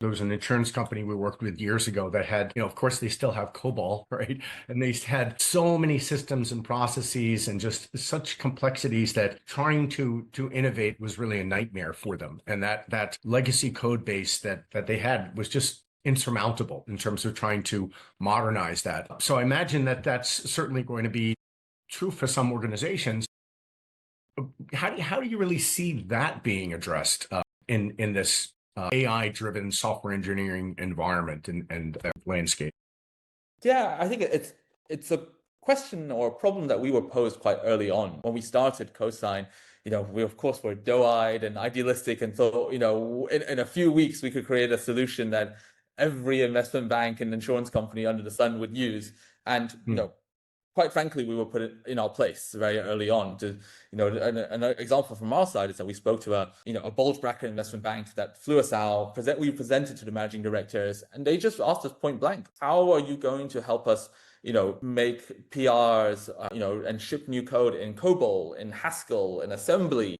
There was an insurance company we worked with years ago that had, of course, they still have COBOL, right? And they had so many systems and processes and just such complexities that trying to innovate was really a nightmare for them. And that legacy code base that they had was just insurmountable in terms of trying to modernize that. So I imagine that that's certainly going to be true for some organizations. How do you really see that being addressed in this AI-driven software engineering environment and landscape? Yeah, I think it's a question or a problem that we were posed quite early on when we started Cosine. We of course were doe-eyed and idealistic and thought, in a few weeks we could create a solution that every investment bank and insurance company under the sun would use. And quite frankly, we were put in our place very early on. An example from our side is that we spoke to a bulge bracket investment bank that flew us out. We presented to the managing directors, and they just asked us point blank, "How are you going to help us, make PRs, and ship new code in COBOL, in Haskell, in assembly?"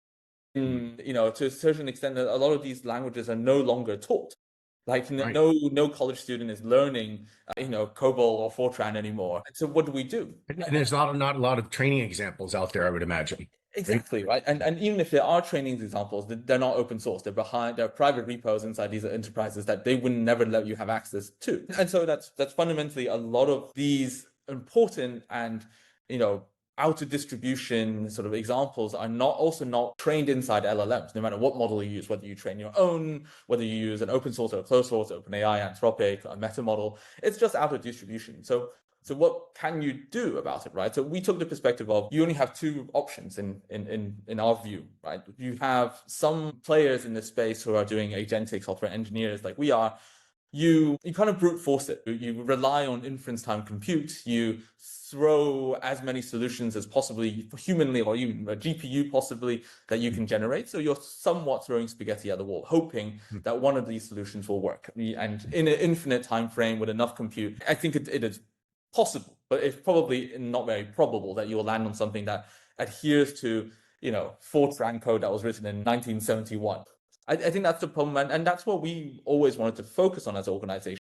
To a certain extent, a lot of these languages are no longer taught. Like Right. no college student is learning, COBOL or Fortran anymore. So what do we do? And there's not a lot of training examples out there, I would imagine. Right? Exactly, right. And even if there are training examples, they're not open source. They're private repos inside these enterprises that they would never let you have access to. And so that's fundamentally a lot of these important and out of distribution sort of examples are not trained inside LLMs, no matter what model you use, whether you train your own, whether you use an open source or a closed source, OpenAI, Anthropic, a meta model, it's just out of distribution. So what can you do about it, right? So we took the perspective of you only have two options in our view, right? You have some players in this space who are doing agentic software engineers like we are. You kind of brute force it. You rely on inference time compute. You throw as many solutions as possibly humanly or even a GPU possibly that you can generate. So you're somewhat throwing spaghetti at the wall, hoping that one of these solutions will work. And in an infinite time frame with enough compute, I think it is possible, but it's probably not very probable that you'll land on something that adheres to, Fortran code that was written in 1971. I think that's the problem, and that's what we always wanted to focus on as an organization.